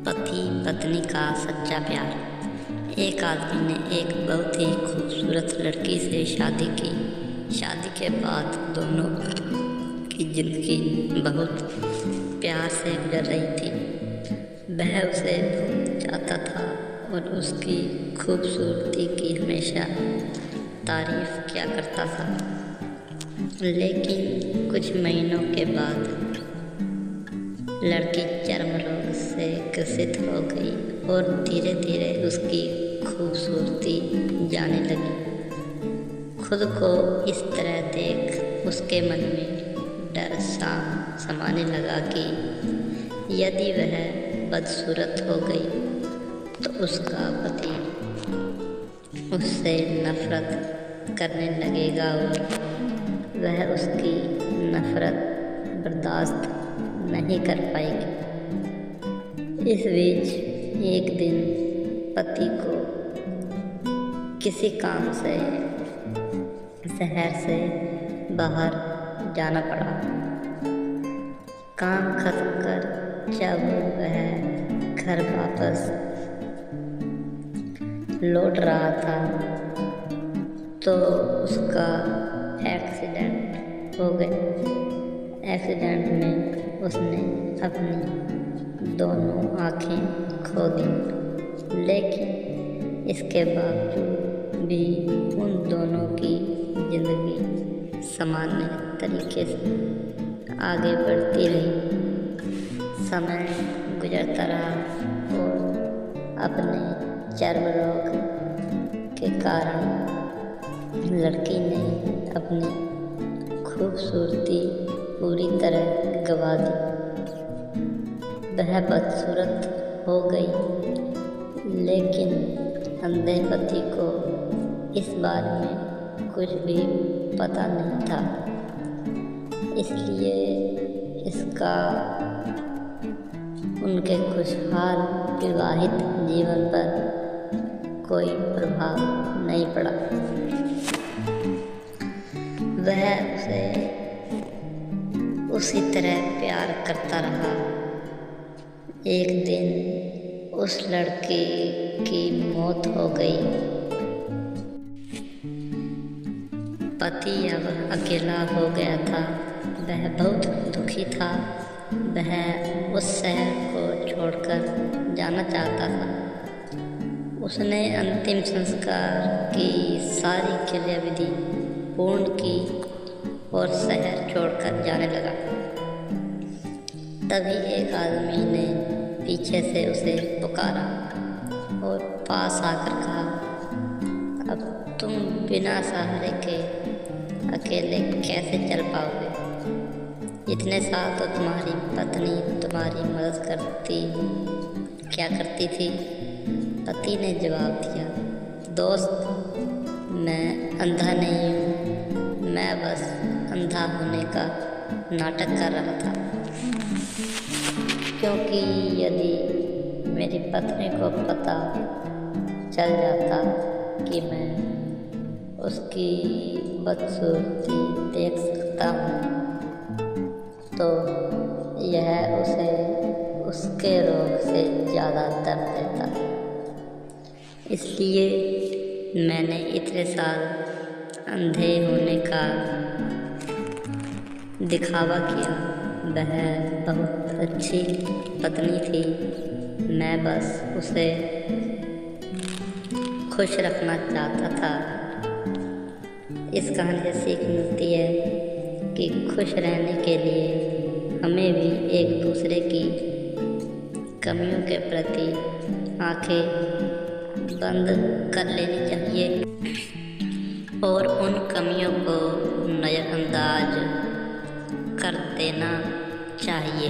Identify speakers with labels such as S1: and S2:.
S1: पति पत्नी का सच्चा प्यार। एक आदमी ने एक बहुत ही खूबसूरत लड़की से शादी की। शादी के बाद दोनों की जिंदगी बहुत प्यार से गुजर रही थी। वह उसे बहुत चाहता था और उसकी खूबसूरती की हमेशा तारीफ किया करता था। लेकिन कुछ महीनों के बाद लड़की चर्म रोग से ग्रसित हो गई और धीरे धीरे उसकी खूबसूरती जाने लगी। खुद को इस तरह देख उसके मन में डर समाने लगा कि यदि वह बदसूरत हो गई तो उसका पति उससे नफरत करने लगेगा और वह उसकी नफरत बर्दाश्त नहीं कर पाएगी। इस बीच एक दिन पति को किसी काम से शहर से बाहर जाना पड़ा। काम खत्म कर जब वह घर वापस लौट रहा था तो उसका एक्सीडेंट हो गया। एक्सीडेंट में उसने अपनी दोनों आँखें खो दी, लेकिन इसके बावजूद भी उन दोनों की जिंदगी सामान्य तरीके से आगे बढ़ती रही। समय गुजरता रहा और अपने चर्म रोग के कारण लड़की ने अपनी खूबसूरती पूरी तरह गंवा दी। वह बदसूरत हो गई, लेकिन अंधे पति को इस बारे में कुछ भी पता नहीं था, इसलिए इसका उनके खुशहाल विवाहित जीवन पर कोई प्रभाव नहीं पड़ा। वह उसे उसी तरह प्यार करता रहा। एक दिन उस लड़के की मौत हो गई। पति अब अकेला हो गया था। वह बहुत दुखी था। वह उस शहर को छोड़कर जाना चाहता था। उसने अंतिम संस्कार की सारी क्रियाविधि पूर्ण की और शहर छोड़कर जाने लगा। तभी एक आदमी ने पीछे से उसे पुकारा और पास आकर कहा, अब तुम बिना सहारे के अकेले कैसे चल पाओगे? इतने साल तो तुम्हारी पत्नी तुम्हारी मदद क्या करती थी? पति ने जवाब दिया, दोस्त, मैं अंधा नहीं हूँ, मैं बस अंधा होने का नाटक कर रहा था, क्योंकि यदि मेरी पत्नी को पता चल जाता कि मैं उसकी बदसूरती देख सकता हूँ तो यह उसे उसके रोग से ज़्यादा दर्द देता। इसलिए मैंने इतने साल अंधे होने का दिखावा किया। वह बहुत अच्छी पत्नी थी, मैं बस उसे खुश रखना चाहता था। इस कहानी से सीख मिलती है कि खुश रहने के लिए हमें भी एक दूसरे की कमियों के प्रति आंखें बंद कर लेनी चाहिए और उन कमियों को नज़रअंदाज कर देना चाहिए।